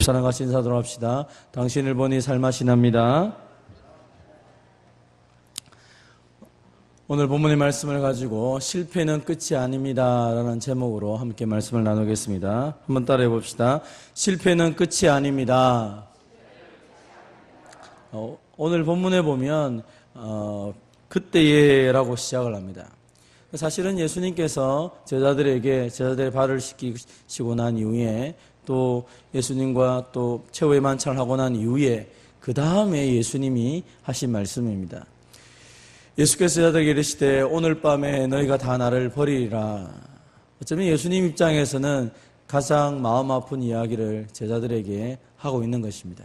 사랑같이 인사하도록 합시다. 당신을 보니 살맛이 납니다. 오늘 본문의 말씀을 가지고 실패는 끝이 아닙니다 라는 제목으로 함께 말씀을 나누겠습니다. 한번 따라해 봅시다. 실패는 끝이 아닙니다. 오늘 본문에 보면 그때에라고 시작을 합니다. 사실은 예수님께서 제자들의 발을 씻기시고 난 이후에 또 예수님과 또 최후의 만찬을 하고 난 이후에 그 다음에 예수님이 하신 말씀입니다. 예수께서 제자들에게 이르시되 오늘 밤에 너희가 다 나를 버리리라. 어쩌면 예수님 입장에서는 가장 마음 아픈 이야기를 제자들에게 하고 있는 것입니다.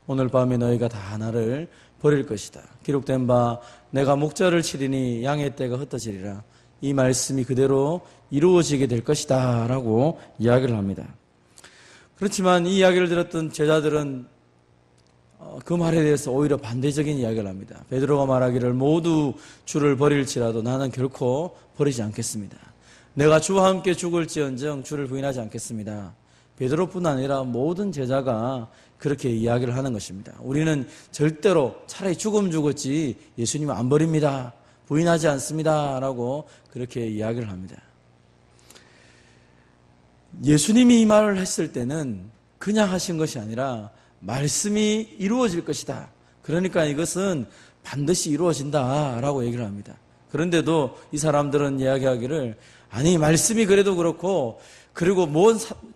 오늘 밤에 너희가 다 나를 버릴 것이다. 기록된 바 내가 목자를 치리니 양의 떼가 흩어지리라. 이 말씀이 그대로 이루어지게 될 것이다 라고 이야기를 합니다. 그렇지만 이 이야기를 들었던 제자들은 그 말에 대해서 오히려 반대적인 이야기를 합니다. 베드로가 말하기를 모두 주를 버릴지라도 나는 결코 버리지 않겠습니다. 내가 주와 함께 죽을지언정 주를 부인하지 않겠습니다. 베드로뿐 아니라 모든 제자가 그렇게 이야기를 하는 것입니다. 우리는 절대로 차라리 죽었지 예수님은 안 버립니다. 부인하지 않습니다 라고 그렇게 이야기를 합니다. 예수님이 이 말을 했을 때는 그냥 하신 것이 아니라 말씀이 이루어질 것이다. 그러니까 이것은 반드시 이루어진다 라고 얘기를 합니다. 그런데도 이 사람들은 이야기하기를 아니 말씀이 그래도 그렇고 그리고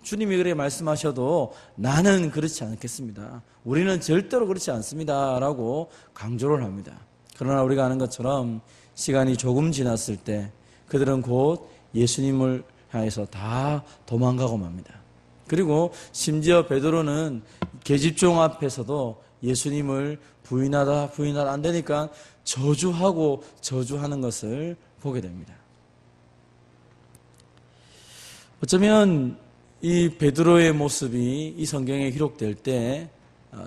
주님이 그래 말씀하셔도 나는 그렇지 않겠습니다. 우리는 절대로 그렇지 않습니다 라고 강조를 합니다. 그러나 우리가 아는 것처럼 시간이 조금 지났을 때 그들은 곧 예수님을 향해서 다 도망가고 맙니다. 그리고 심지어 베드로는 계집종 앞에서도 예수님을 부인하다 안 되니까 저주하는 것을 보게 됩니다. 어쩌면 이 베드로의 모습이 이 성경에 기록될 때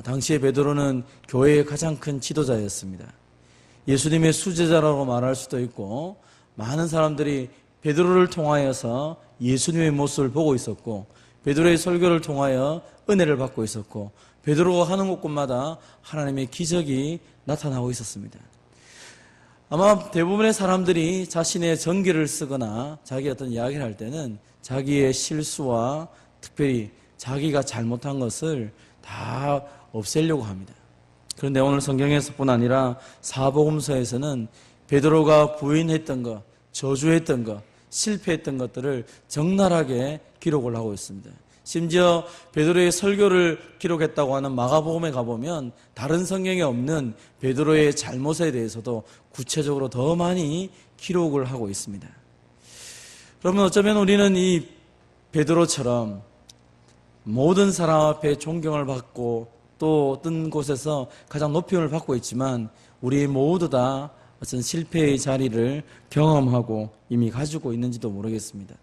당시에 베드로는 교회의 가장 큰 지도자였습니다. 예수님의 수제자라고 말할 수도 있고 많은 사람들이 베드로를 통하여서 예수님의 모습을 보고 있었고 베드로의 설교를 통하여 은혜를 받고 있었고 베드로가 하는 곳곳마다 하나님의 기적이 나타나고 있었습니다. 아마 대부분의 사람들이 자신의 전기를 쓰거나 자기 어떤 이야기를 할 때는 자기의 실수와 특별히 자기가 잘못한 것을 다 없애려고 합니다. 그런데 오늘 성경에서뿐 아니라 사복음서에서는 베드로가 부인했던 것, 저주했던 것, 실패했던 것들을 적나라하게 기록을 하고 있습니다. 심지어 베드로의 설교를 기록했다고 하는 마가복음에 가보면 다른 성경에 없는 베드로의 잘못에 대해서도 구체적으로 더 많이 기록을 하고 있습니다. 그러면 어쩌면 우리는 이 베드로처럼 모든 사람 앞에 존경을 받고 또 어떤 곳에서 가장 높임을 받고 있지만 우리 모두 다 어떤 실패의 자리를 경험하고 이미 가지고 있는지도 모르겠습니다.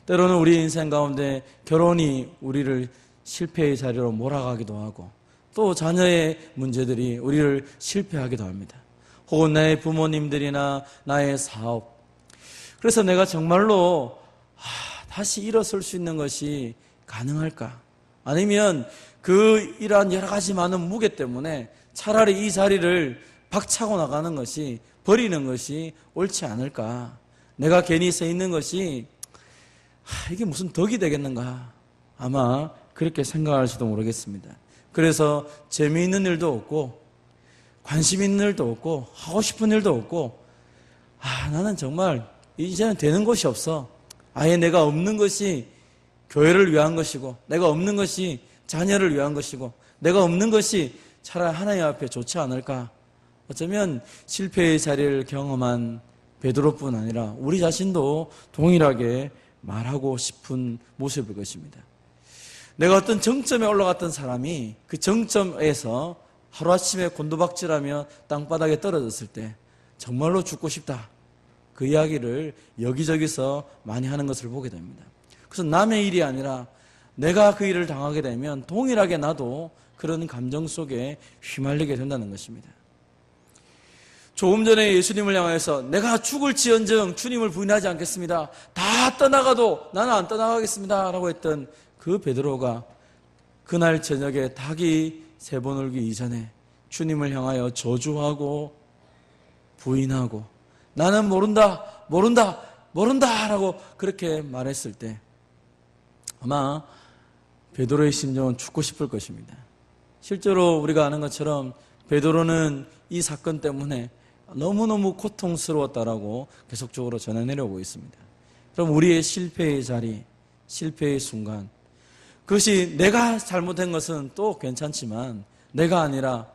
때로는 우리 인생 가운데 결혼이 우리를 실패의 자리로 몰아가기도 하고 또 자녀의 문제들이 우리를 실패하기도 합니다. 혹은 나의 부모님들이나 나의 사업. 그래서 내가 정말로 다시 일어설 수 있는 것이 가능할까? 아니면 그 이러한 여러 가지 많은 무게 때문에 차라리 이 자리를 박차고 나가는 것이 버리는 것이 옳지 않을까? 내가 괜히 서 있는 것이 이게 무슨 덕이 되겠는가? 아마 그렇게 생각할지도 모르겠습니다. 그래서 재미있는 일도 없고 관심 있는 일도 없고 하고 싶은 일도 없고 나는 정말 이제는 되는 것이 없어. 아예 내가 없는 것이 교회를 위한 것이고 내가 없는 것이 자녀를 위한 것이고 내가 없는 것이 차라리 하나님 앞에 좋지 않을까? 어쩌면 실패의 자리를 경험한 베드로뿐 아니라 우리 자신도 동일하게 말하고 싶은 모습일 것입니다. 내가 어떤 정점에 올라갔던 사람이 그 정점에서 하루아침에 곤두박질하며 땅바닥에 떨어졌을 때 정말로 죽고 싶다. 그 이야기를 여기저기서 많이 하는 것을 보게 됩니다. 그래서 남의 일이 아니라 내가 그 일을 당하게 되면 동일하게 나도 그런 감정 속에 휘말리게 된다는 것입니다. 조금 전에 예수님을 향해서 내가 죽을지언정 주님을 부인하지 않겠습니다. 다 떠나가도 나는 안 떠나가겠습니다 라고 했던 그 베드로가 그날 저녁에 닭이 3번 울기 이전에 주님을 향하여 저주하고 부인하고 나는 모른다 라고 그렇게 말했을 때 아마 베드로의 심정은 죽고 싶을 것입니다. 실제로 우리가 아는 것처럼 베드로는 이 사건 때문에 너무너무 고통스러웠다라고 계속적으로 전해 내려오고 있습니다. 그럼 우리의 실패의 자리, 실패의 순간, 그것이 내가 잘못한 것은 또 괜찮지만 내가 아니라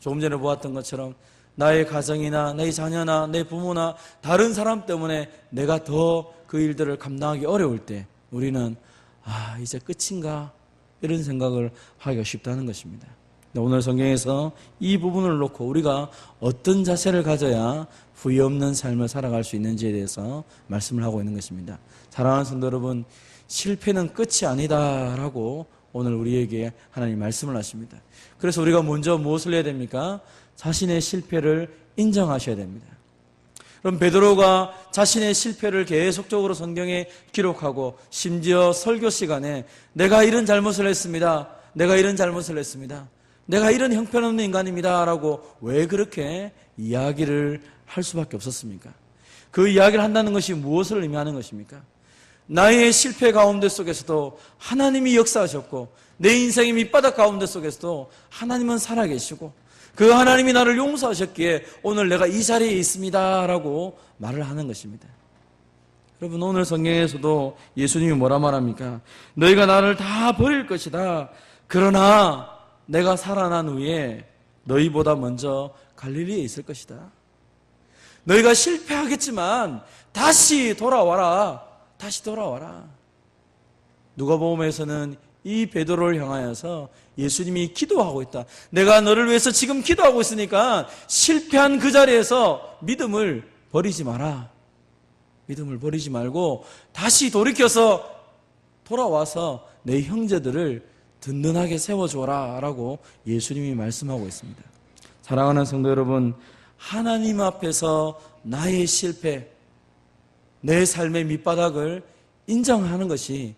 조금 전에 보았던 것처럼 나의 가정이나 내 자녀나 내 부모나 다른 사람 때문에 내가 더 그 일들을 감당하기 어려울 때 우리는 이제 끝인가 이런 생각을 하기가 쉽다는 것입니다. 오늘 성경에서 이 부분을 놓고 우리가 어떤 자세를 가져야 후회 없는 삶을 살아갈 수 있는지에 대해서 말씀을 하고 있는 것입니다. 사랑하는 성도 여러분, 실패는 끝이 아니다라고 오늘 우리에게 하나님 말씀을 하십니다. 그래서 우리가 먼저 무엇을 해야 됩니까? 자신의 실패를 인정하셔야 됩니다. 그럼 베드로가 자신의 실패를 계속적으로 성경에 기록하고 심지어 설교 시간에 내가 이런 잘못을 했습니다. 내가 이런 잘못을 했습니다. 내가 이런 형편없는 인간입니다. 라고 왜 그렇게 이야기를 할 수밖에 없었습니까? 그 이야기를 한다는 것이 무엇을 의미하는 것입니까? 나의 실패 가운데 속에서도 하나님이 역사하셨고 내 인생의 밑바닥 가운데 속에서도 하나님은 살아계시고 그 하나님이 나를 용서하셨기에 오늘 내가 이 자리에 있습니다 라고 말을 하는 것입니다. 여러분, 오늘 성경에서도 예수님이 뭐라 말합니까? 너희가 나를 다 버릴 것이다. 그러나 내가 살아난 후에 너희보다 먼저 갈릴리에 있을 것이다. 너희가 실패하겠지만 다시 돌아와라. 다시 돌아와라. 누가복음에서는 이 베드로를 향하여서 예수님이 기도하고 있다. 내가 너를 위해서 지금 기도하고 있으니까 실패한 그 자리에서 믿음을 버리지 마라. 믿음을 버리지 말고 다시 돌이켜서 돌아와서 내 형제들을 든든하게 세워줘라 라고 예수님이 말씀하고 있습니다. 사랑하는 성도 여러분, 하나님 앞에서 나의 실패, 내 삶의 밑바닥을 인정하는 것이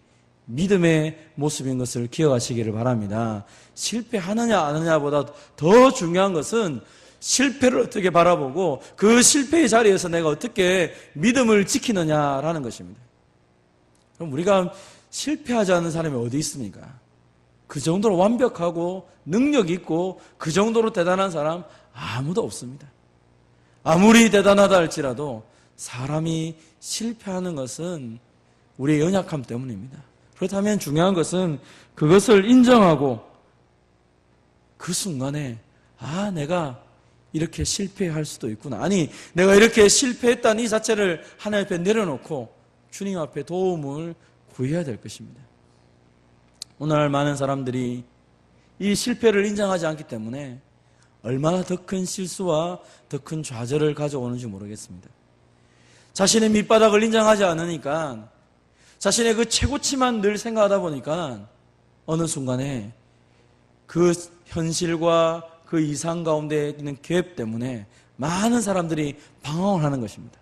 믿음의 모습인 것을 기억하시기를 바랍니다. 실패하느냐 안 하느냐보다 더 중요한 것은 실패를 어떻게 바라보고 그 실패의 자리에서 내가 어떻게 믿음을 지키느냐라는 것입니다. 그럼 우리가 실패하지 않는 사람이 어디 있습니까? 그 정도로 완벽하고 능력 있고 그 정도로 대단한 사람 아무도 없습니다. 아무리 대단하다 할지라도 사람이 실패하는 것은 우리의 연약함 때문입니다. 그렇다면 중요한 것은 그것을 인정하고 그 순간에 내가 이렇게 실패할 수도 있구나. 아니, 내가 이렇게 실패했다는 이 자체를 하나님 앞에 내려놓고 주님 앞에 도움을 구해야 될 것입니다. 오늘날 많은 사람들이 이 실패를 인정하지 않기 때문에 얼마나 더 큰 실수와 더 큰 좌절을 가져오는지 모르겠습니다. 자신의 밑바닥을 인정하지 않으니까 자신의 그 최고치만 늘 생각하다 보니까 어느 순간에 그 현실과 그 이상 가운데 있는 갭 때문에 많은 사람들이 방황을 하는 것입니다.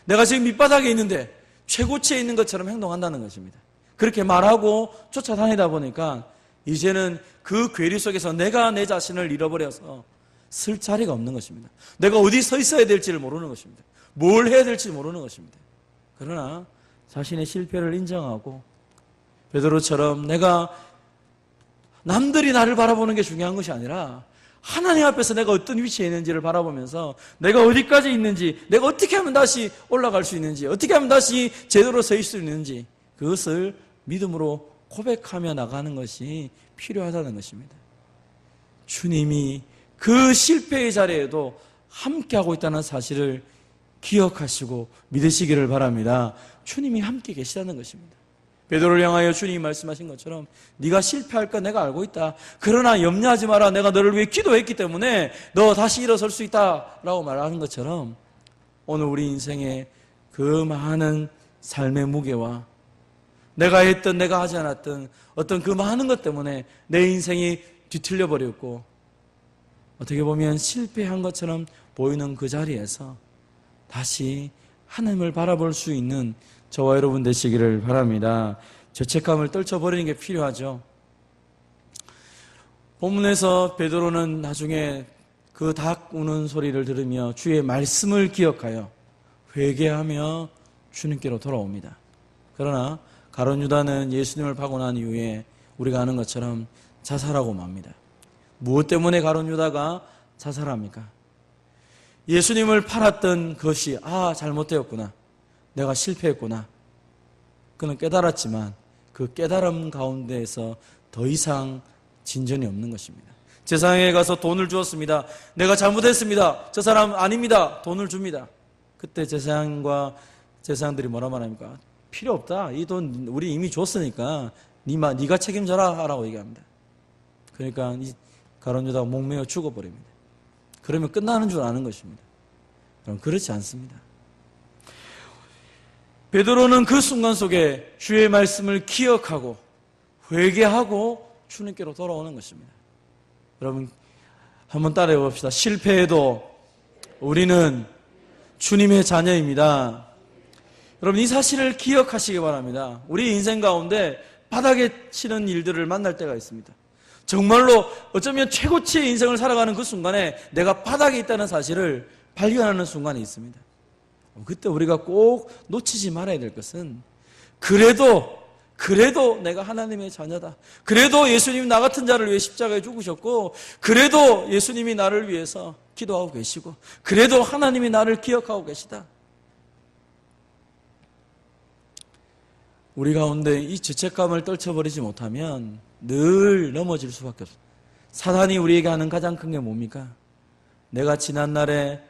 내가 지금 밑바닥에 있는데 최고치에 있는 것처럼 행동한다는 것입니다. 그렇게 말하고 쫓아다니다 보니까 이제는 그 괴리 속에서 내가 내 자신을 잃어버려서 쓸 자리가 없는 것입니다. 내가 어디 서 있어야 될지를 모르는 것입니다. 뭘 해야 될지 모르는 것입니다. 그러나 자신의 실패를 인정하고 베드로처럼 내가 남들이 나를 바라보는 게 중요한 것이 아니라 하나님 앞에서 내가 어떤 위치에 있는지를 바라보면서 내가 어디까지 있는지, 내가 어떻게 하면 다시 올라갈 수 있는지, 어떻게 하면 다시 제대로 서 있을 수 있는지 그것을 믿음으로 고백하며 나가는 것이 필요하다는 것입니다. 주님이 그 실패의 자리에도 함께하고 있다는 사실을 기억하시고 믿으시기를 바랍니다. 주님이 함께 계시다는 것입니다. 베드로를 향하여 주님이 말씀하신 것처럼 네가 실패할 거 내가 알고 있다. 그러나 염려하지 마라. 내가 너를 위해 기도했기 때문에 너 다시 일어설 수 있다 라고 말하는 것처럼 오늘 우리 인생의 그 많은 삶의 무게와 내가 했던 내가 하지 않았던 어떤 그 많은 것 때문에 내 인생이 뒤틀려 버렸고 어떻게 보면 실패한 것처럼 보이는 그 자리에서 다시 하나님을 바라볼 수 있는 저와 여러분 되시기를 바랍니다. 죄책감을 떨쳐버리는 게 필요하죠. 본문에서 베드로는 나중에 그 닭 우는 소리를 들으며 주의 말씀을 기억하여 회개하며 주님께로 돌아옵니다. 그러나 가룟 유다는 예수님을 파고 난 이후에 우리가 아는 것처럼 자살하고 맙니다. 무엇 때문에 가룟 유다가 자살합니까? 예수님을 팔았던 것이 잘못되었구나, 내가 실패했구나, 그는 깨달았지만 그 깨달음 가운데에서 더 이상 진전이 없는 것입니다. 제사장에 가서 돈을 주었습니다. 내가 잘못했습니다. 저 사람 아닙니다. 돈을 줍니다. 그때 제사장들이 뭐라 말합니까? 필요 없다. 이 돈 우리 이미 줬으니까 네가 책임져라 라고 얘기합니다. 그러니까 이 가룟 유다가 목매어 죽어버립니다. 그러면 끝나는 줄 아는 것입니다. 그럼 그렇지 않습니다. 베드로는 그 순간 속에 주의 말씀을 기억하고 회개하고 주님께로 돌아오는 것입니다. 여러분 한번 따라해 봅시다. 실패해도 우리는 주님의 자녀입니다. 여러분 이 사실을 기억하시기 바랍니다. 우리 인생 가운데 바닥에 치는 일들을 만날 때가 있습니다. 정말로 어쩌면 최고치의 인생을 살아가는 그 순간에 내가 바닥에 있다는 사실을 발견하는 순간이 있습니다. 그때 우리가 꼭 놓치지 말아야 될 것은 그래도 내가 하나님의 자녀다. 그래도 예수님 나 같은 자를 위해 십자가에 죽으셨고, 그래도 예수님이 나를 위해서 기도하고 계시고, 그래도 하나님이 나를 기억하고 계시다. 우리 가운데 이 죄책감을 떨쳐버리지 못하면 늘 넘어질 수밖에 없어요. 사단이 우리에게 하는 가장 큰 게 뭡니까? 내가 지난날에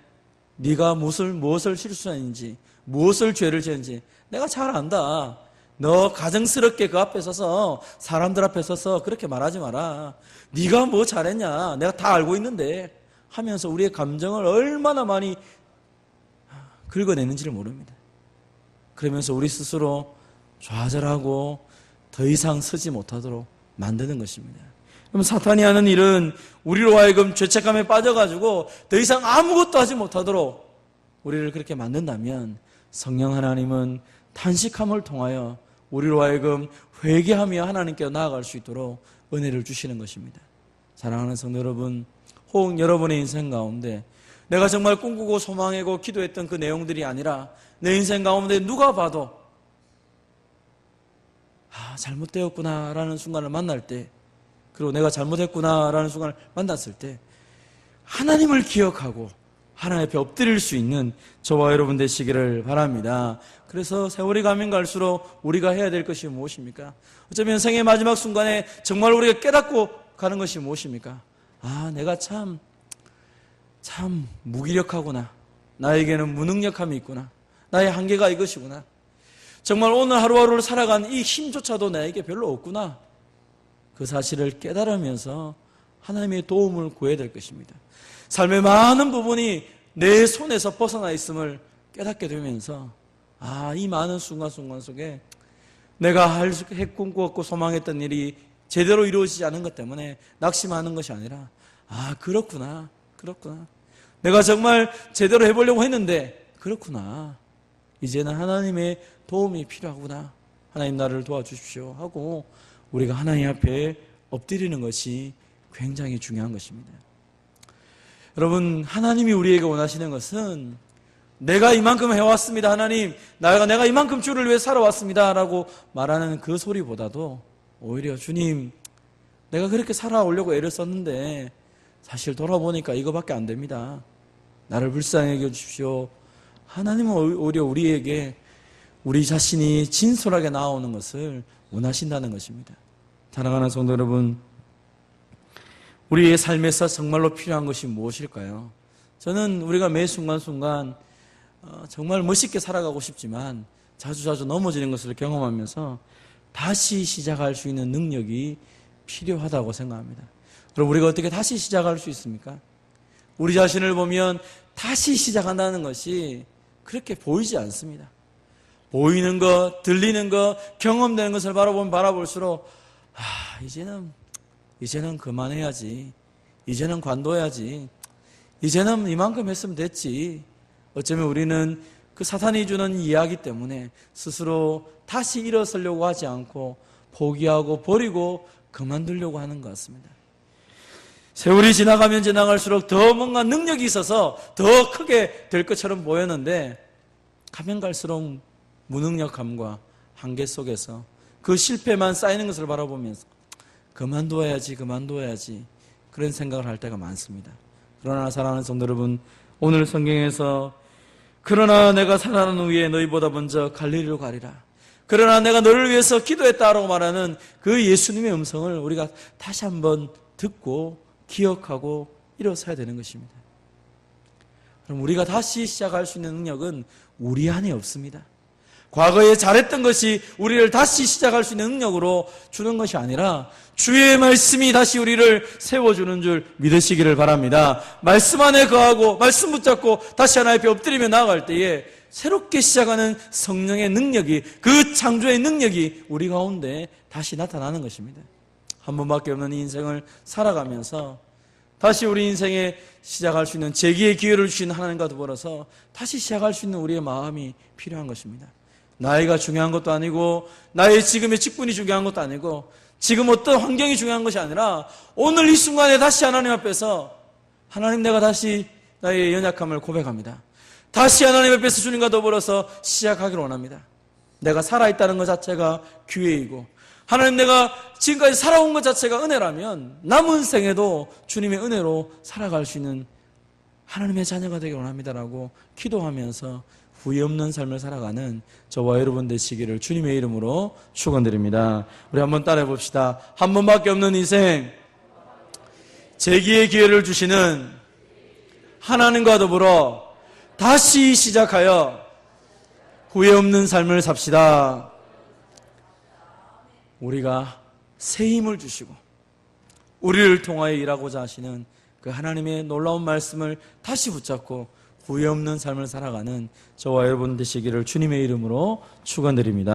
네가 무엇을 실수했는지, 무엇을 죄를 지었는지 내가 잘 안다. 너 가정스럽게 그 앞에 서서, 사람들 앞에 서서 그렇게 말하지 마라. 네가 뭐 잘했냐, 내가 다 알고 있는데 하면서 우리의 감정을 얼마나 많이 긁어내는지를 모릅니다. 그러면서 우리 스스로 좌절하고 더 이상 서지 못하도록 만드는 것입니다. 그럼 사탄이 하는 일은 우리로 하여금 죄책감에 빠져가지고 더 이상 아무것도 하지 못하도록 우리를 그렇게 만든다면, 성령 하나님은 탄식함을 통하여 우리로 하여금 회개하며 하나님께 나아갈 수 있도록 은혜를 주시는 것입니다. 사랑하는 성도 여러분, 혹 여러분의 인생 가운데 내가 정말 꿈꾸고 소망하고 기도했던 그 내용들이 아니라 내 인생 가운데 누가 봐도 잘못되었구나라는 순간을 만날 때, 그리고 내가 잘못했구나라는 순간을 만났을 때 하나님을 기억하고 하나님 앞에 엎드릴 수 있는 저와 여러분 되시기를 바랍니다. 그래서 세월이 가면 갈수록 우리가 해야 될 것이 무엇입니까? 어쩌면 생의 마지막 순간에 정말 우리가 깨닫고 가는 것이 무엇입니까? 내가 참 무기력하구나. 나에게는 무능력함이 있구나. 나의 한계가 이것이구나. 정말 오늘 하루하루를 살아간 이 힘조차도 나에게 별로 없구나. 그 사실을 깨달으면서 하나님의 도움을 구해야 될 것입니다. 삶의 많은 부분이 내 손에서 벗어나 있음을 깨닫게 되면서 이 많은 순간순간 속에 내가 꿈꾸었고 소망했던 일이 제대로 이루어지지 않은 것 때문에 낙심하는 것이 아니라 그렇구나. 내가 정말 제대로 해보려고 했는데 그렇구나. 이제는 하나님의 도움이 필요하구나. 하나님 나를 도와주십시오 하고 우리가 하나님 앞에 엎드리는 것이 굉장히 중요한 것입니다. 여러분, 하나님이 우리에게 원하시는 것은 내가 이만큼 해왔습니다. 하나님, 내가 이만큼 주를 위해 살아왔습니다 라고 말하는 그 소리보다도 오히려 주님, 내가 그렇게 살아오려고 애를 썼는데 사실 돌아보니까 이거밖에 안 됩니다. 나를 불쌍히 여겨주십시오. 하나님은 오히려 우리에게 우리 자신이 진솔하게 나아오는 것을 원하신다는 것입니다. 사랑하는 성도 여러분, 우리의 삶에서 정말로 필요한 것이 무엇일까요? 저는 우리가 매 순간순간 정말 멋있게 살아가고 싶지만 자주자주 넘어지는 것을 경험하면서 다시 시작할 수 있는 능력이 필요하다고 생각합니다. 그럼 우리가 어떻게 다시 시작할 수 있습니까? 우리 자신을 보면 다시 시작한다는 것이 그렇게 보이지 않습니다. 보이는 것, 들리는 것, 경험되는 것을 바라볼수록 이제는 그만해야지. 이제는 관둬야지. 이제는 이만큼 했으면 됐지. 어쩌면 우리는 그 사탄이 주는 이야기 때문에 스스로 다시 일어서려고 하지 않고 포기하고 버리고 그만두려고 하는 것 같습니다. 세월이 지나가면 지나갈수록 더 뭔가 능력이 있어서 더 크게 될 것처럼 보였는데 가면 갈수록 무능력함과 한계 속에서 그 실패만 쌓이는 것을 바라보면서 그만둬야지 그런 생각을 할 때가 많습니다. 그러나 사랑하는 성도 여러분, 오늘 성경에서 그러나 내가 살아난 후에 너희보다 먼저 갈릴리로 가리라, 그러나 내가 너를 위해서 기도했다라고 말하는 그 예수님의 음성을 우리가 다시 한번 듣고 기억하고 일어서야 되는 것입니다. 그럼 우리가 다시 시작할 수 있는 능력은 우리 안에 없습니다. 과거에 잘했던 것이 우리를 다시 시작할 수 있는 능력으로 주는 것이 아니라 주의 말씀이 다시 우리를 세워주는 줄 믿으시기를 바랍니다. 말씀 안에 거하고 말씀 붙잡고 다시 하나님 앞에 엎드리며 나아갈 때에 새롭게 시작하는 성령의 능력이, 그 창조의 능력이 우리 가운데 다시 나타나는 것입니다. 한 번밖에 없는 이 인생을 살아가면서 다시 우리 인생에 시작할 수 있는 재기의 기회를 주신 하나님과 더불어서 다시 시작할 수 있는 우리의 마음이 필요한 것입니다. 나이가 중요한 것도 아니고 나의 지금의 직분이 중요한 것도 아니고 지금 어떤 환경이 중요한 것이 아니라 오늘 이 순간에 다시 하나님 앞에서 하나님, 내가 다시 나의 연약함을 고백합니다. 다시 하나님 앞에서 주님과 더불어서 시작하기를 원합니다. 내가 살아있다는 것 자체가 기회이고 하나님, 내가 지금까지 살아온 것 자체가 은혜라면 남은 생에도 주님의 은혜로 살아갈 수 있는 하나님의 자녀가 되길 원합니다라고 기도하면서 후회 없는 삶을 살아가는 저와 여러분 되시기를 주님의 이름으로 축원드립니다. 우리 한번 따라해 봅시다. 한 번밖에 없는 인생, 재기의 기회를 주시는 하나님과 더불어 다시 시작하여 후회 없는 삶을 삽시다. 우리가 새 힘을 주시고 우리를 통하여 일하고자 하시는 그 하나님의 놀라운 말씀을 다시 붙잡고 후회 없는 삶을 살아가는 저와 여러분 되시기를 주님의 이름으로 축원드립니다.